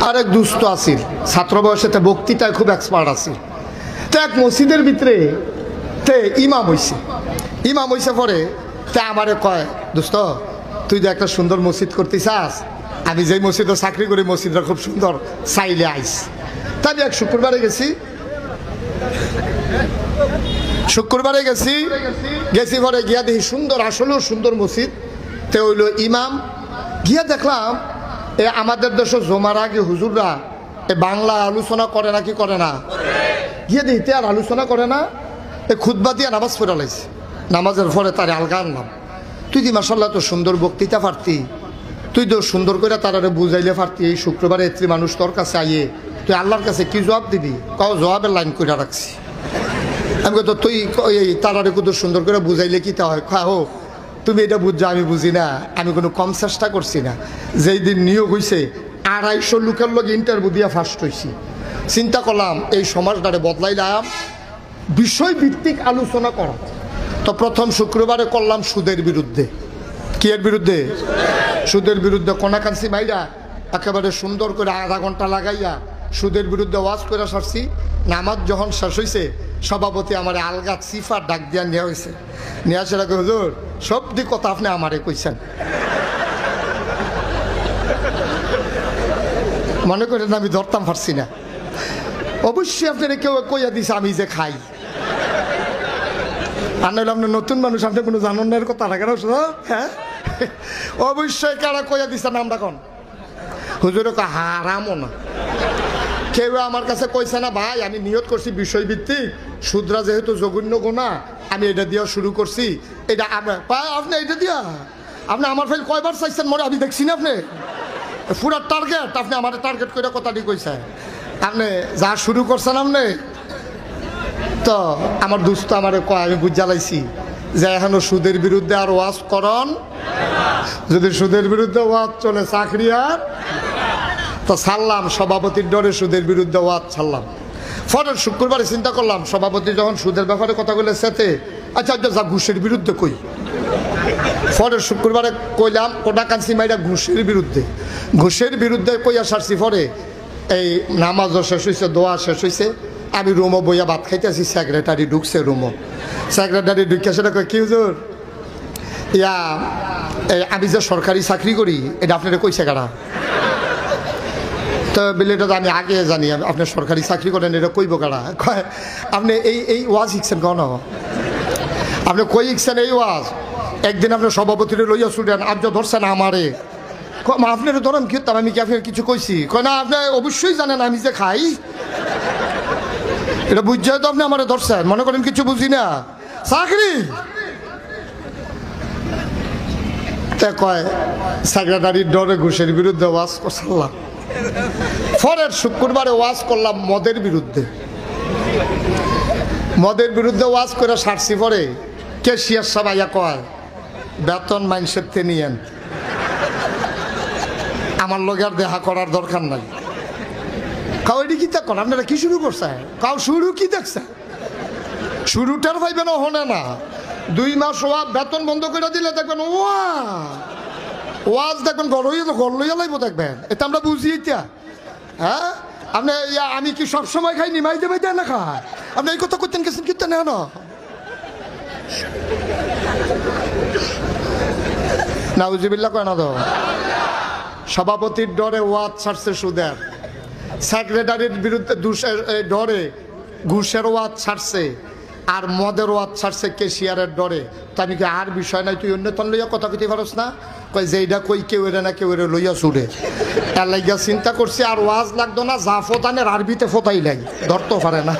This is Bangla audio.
আরেক দুস্থ আছিল ছাত্র বয়সেতে বক্তৃতায় খুব এক্সপার্ট আছিল। তো এক মসজিদের ভিতরে তে ইমাম হইছে পরে তে আমারে কয়, দোস্ত তুই যে একটা সুন্দর মসজিদ করতে চাস, আমি যেই মসজিদে চাকরি করি মসজিদটা খুব সুন্দর, চাইলে আইস। তাই এক শুক্রবারে গেছি পরে গিয়া দেখি সুন্দর, আসলেও সুন্দর মসজিদ। তে হইল ইমাম গিয়া দেখলাম আমাদের দেশে জমার আগে হুজুররা বাংলা আলোচনা করে না, কি করে না, গিয়ে দিতে আর আলোচনা করে না, খুতবা দিয়ে নামাজ পড়া লাইছে। নামাজের পরে তারে আলগা আনলাম, তুই দি মাসাল্লাহ তো সুন্দর বক্তৃতা পারতি, তুই তো সুন্দর করে তারারে বুঝাইলে পারতি, এই শুক্রবারে এত্রি মানুষ তোর কাছে আইয়ে তুই আল্লাহর কাছে কি জবাব দিবি? কাউ জবাবের লাইন করে রাখছি। আমি তো তুই এই তারারে কত সুন্দর করে বুঝাইলে কি তা হয়? খাও তুমি এটা বুঝছো, আমি বুঝি না, আমি কোনো কম চেষ্টা করছি না। যেই দিন নিয়োগ হয়েছে 250 লোকের লোক ইন্টারভিউ দিয়ে ফার্স্ট হয়েছি। চিন্তা করলাম এই সমাজটারে বদলাইলাম, বিষয়ভিত্তিক আলোচনা করা। তো প্রথম শুক্রবারে করলাম সুদের বিরুদ্ধে। কি এর বিরুদ্ধে? সুদের বিরুদ্ধে। কোনাকান্সি মাইরা একেবারে সুন্দর করে আধা ঘন্টা লাগাইয়া সুদের বিরুদ্ধে ওয়াজ করে সারছি। নামাজ যখন শেষ হয়েছে সভাপতি আমার আলগা সিফার ডাক দিয়া নেওয়া হয়েছে। নিয়ে আসে রাখে, হুজুর সব দিক কথা আপনি আমারে কইছেন, মনে করেন আমি ধরতাম পারছি না। অবশ্যই আপনারা কেউ কইয়া দিছে আমি যে খাই, আর নইলে আপনার নতুন মানুষ, আপনি কোনো জানেন না এর কথা রাখেন। হ্যাঁ অবশ্যই কারা কইয়া দিছে নামটা কোন হুজুর হারামও না। কেউ আমার কাছে কইছে না ভাই আমি নিয়ত করছি বিষয়ভিত্তিক, সুদরা যেহেতু জঘন্য গোনা আমি এটা দিয়া শুরু করছি, এটা আপনি এটা দিয়া আপনি আমার ফাইল কয়বার চাইছেন মনে আমি দেখছি না, আপনি পুরা টার্গেট, আপনি আমার টার্গেট করে কথাটি কইছেন, আপনি যা শুরু করছেন আপনি। তো আমার দুস্থ আমার কয়, আমি বুঝ জ্বালাইছি যে এখনো সুদের বিরুদ্ধে আর ওয়াজ করন, যদি সুদের বিরুদ্ধে ওয়াজ চলে চাকরি আর। তো ছাড়লাম সভাপতির ডরে সুদের বিরুদ্ধে ওয়াজ ছাড়লাম। পরের শুক্রবারে চিন্তা করলাম সভাপতি যখন সুদের ব্যাপারে কথা বলে সেতে, আচ্ছা যা ঘুষের বিরুদ্ধে কই। পরের শুক্রবারে কইলাম কোনাকান্সি মাইরা ঘুষের বিরুদ্ধে কইয়া সারছি। পরে এই নামাজও শেষ হয়েছে, দোয়া শেষ হয়েছে, আমি রুমো বইয়া ভাত খাইতেছি, সেক্রেটারি ঢুকছে রুমো। সেক্রেটারি ঢুকে সেটা কয়, কি হুজুর ইয়া আমি যে সরকারি চাকরি করি এটা আপনারা কইছে কারা? তো বিলেটা তো আমি আগে জানি, আপনি সরকারি চাকরি করেন এটা কইব কারা? কয় আপনি এই ওয়াজ শিখছেন কন, আপনি কই শিখছেন এই ওয়াজ? একদিন আপনি সভাপতিরে লইয়া ছুটেন, আজ ধরছেন আমারে, আপনার ধরেন কি আমি কি আপনার কিছু কইছি? কয় না আপনি অবশ্যই জানেন আমি যে খাই, এটা বুঝছে তো আপনি আমারে ধরছেন, মনে করেন কিছু বুঝি না চাকরি। কয় সেক্রেটারির ডরে ঘুষের বিরুদ্ধে ওয়াজ করলাম। পরের শুক্রবারে ওয়াজ করলাম মদের বিরুদ্ধে ওয়াজ করে সারছি। পরে ক্যাশিয়ার সবাইয়া কয় বেতন মাইন্ডসেট নিয়েন, আমার লগে আর দেখা করার দরকার নাই। কাউ এটি কি দেখুন আপনারা কি শুরু করছে? কাউ শুরু কি দেখছে? শুরুটার ভাইবেন হনে না, 2 মাস বেতন বন্ধ করে দিলে দেখবেন ওয়াজ দেখবেন ঘর লইয়া লাইব দেখবেন। এটা আমরা বুঝি এটা। হ্যাঁ আপনি আমি কি সবসময় খাই নিমাই দেবে দেয় না খায়? আপনি এই কথা করতেন গেছেন কিন্তু না নাউজুবিল্লাহ কয় না তো। সভাপতির ডরে ওয়াজ ছাড়ছে সুদের, সেক্রেটারির বিরুদ্ধে ডরে ঘুষের ওয়াজ ছাড়ছে, আর মদের ওয়াজ ছাড়ছে ক্যাশিয়ারের ডরে। তো আমি কি আর বিষয় নাই তুই অন্য তন লইয়া কথা কইতে পারস না? কই যে এইটা কই কেউ এরে না কেউ এরে লইয়া ছুড়ে। এর লাগিয়া চিন্তা করছি আর ওয়াজ লাগতো না, যা ফোতানের আরবিতে ফোতাই লাগে, ধরতেও পারে না।